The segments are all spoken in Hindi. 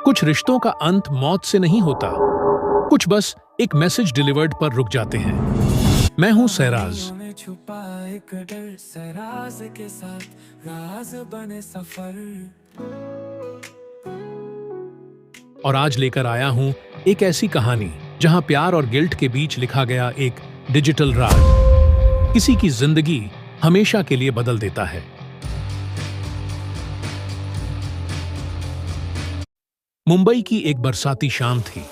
कुछ रिश्तों का अंत मौत से नहीं होता, कुछ बस एक मैसेज डिलीवर्ड पर रुक जाते हैं। मैं हूं सैराज। छुपा एक डर, सैराज के साथ राज बने सफर। और आज लेकर आया हूं एक ऐसी कहानी जहां प्यार और गिल्ट के बीच लिखा गया एक डिजिटल राज किसी की जिंदगी हमेशा के लिए बदल देता है। मुंबई की एक बरसाती शाम थी।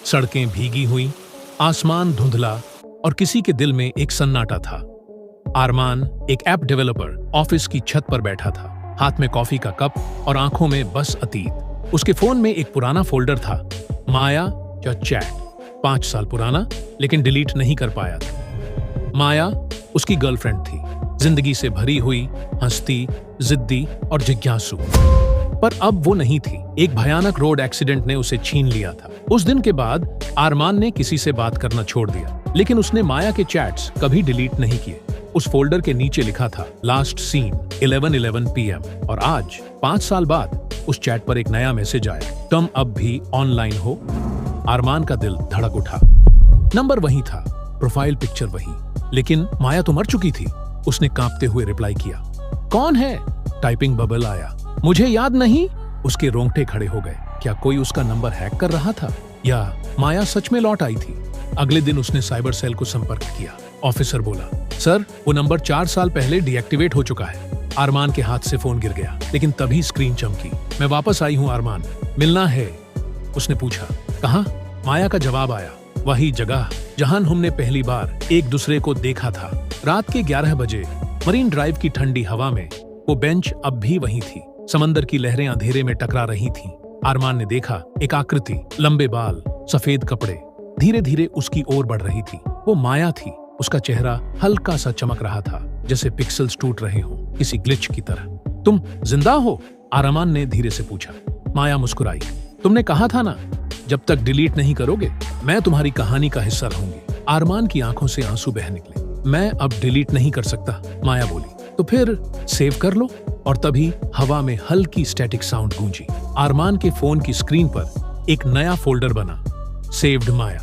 सड़कें भीगी हुई, आसमान धुंधला और किसी के दिल में एक सन्नाटा था। अरमान, एक ऐप डेवलपर, ऑफिस की छत पर बैठा था, हाथ में कॉफी का कप और आंखों में बस अतीत। उसके फोन में एक पुराना फोल्डर था, माया या चैट, 5 साल पुराना, लेकिन डिलीट नहीं कर पाया था। माया उसकी गर्लफ्रेंड थी, जिंदगी से भरी हुई, हंसती, जिद्दी और जिज्ञासु। पर अब वो नहीं थी। एक भयानक रोड एक्सीडेंट ने उसे छीन लिया था। उस दिन के बाद अरमान ने किसी से बात करना छोड़ दिया, लेकिन उसने माया के चैट्स कभी डिलीट नहीं किए। उस फोल्डर के नीचे लिखा था लास्ट सीन 11:11 PM। और आज 5 साल बाद उस चैट पर एक नया मैसेज आया, तुम अब भी ऑनलाइन हो। अरमान का दिल धड़क उठा। नंबर वही था, प्रोफाइल पिक्चर वही, लेकिन माया तो मर चुकी थी। उसने कांपते हुए रिप्लाई किया, कौन है? टाइपिंग बबल आया, मुझे याद नहीं। उसके रोंगटे खड़े हो गए। क्या कोई उसका नंबर हैक कर रहा था, या माया सच में लौट आई थी? अगले दिन उसने साइबर सेल को संपर्क किया। ऑफिसर बोला, सर, वो नंबर 4 साल पहले डीएक्टिवेट हो चुका है। अरमान के हाथ से फोन गिर गया, लेकिन तभी स्क्रीन चमकी। मैं वापस आई हूँ अरमान, मिलना है। उसने पूछा, कहाँ? माया का जवाब आया, वही जगह जहां हमने पहली बार एक दूसरे को देखा था। रात के 11 बजे मरीन ड्राइव की ठंडी हवा में वो बेंच अब भी वही थी। समंदर की लहरें अंधेरे में टकरा रही थीं। अरमान ने देखा, एक आकृति, लंबे बाल, सफेद कपड़े, धीरे धीरे उसकी ओर बढ़ रही थी। वो माया थी। उसका चेहरा हल्का सा चमक रहा था, जैसे पिक्सेल्स टूट रहे हों, किसी ग्लिच की तरह। तुम जिंदा हो? अरमान ने धीरे से पूछा। माया मुस्कुराई, तुमने कहा था ना, जब तक डिलीट नहीं करोगे मैं तुम्हारी कहानी का हिस्सा रहूंगी। अरमान की आंखों से आंसू बह निकले। मैं अब डिलीट नहीं कर सकता, माया बोली। तो फिर सेव कर लो। और तभी हवा में हल्की स्टैटिक साउंड गूंजी। अरमान के फोन की स्क्रीन पर एक नया फोल्डर बना, सेव्ड माया।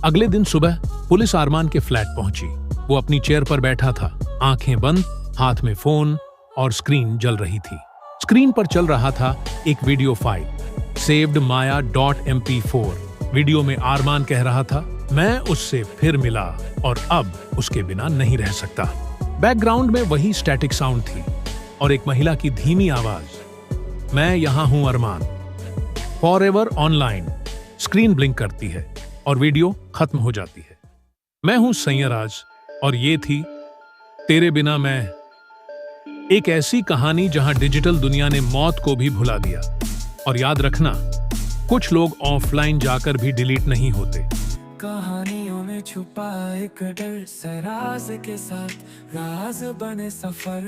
अगले दिन सुबह पुलिस अरमान के फ्लैट पहुंची। वो अपनी चेयर पर बैठा था, आंखें बंद, हाथ में फोन, और स्क्रीन जल रही थी। स्क्रीन पर चल रहा था एक वीडियो फाइल, सेव्ड माया .mp4। वीडियो में अरमान कह रहा था, मैं उससे फिर मिला और अब उसके बिना नहीं रह सकता। बैकग्राउंड में वही स्टैटिक साउंड थी और एक महिला की धीमी आवाज, मैं यहां हूं अरमान, फॉरएवर ऑनलाइन। स्क्रीन ब्लिंक करती है और वीडियो खत्म हो जाती है। मैं हूं सैराज और ये थी तेरे बिना मैं, एक ऐसी कहानी जहां डिजिटल दुनिया ने मौत को भी भुला दिया। और याद रखना, कुछ लोग ऑफलाइन जाकर भी डिलीट नहीं होते। कहानियों में छुपा एक डर, सैराज के साथ राज बने सफर।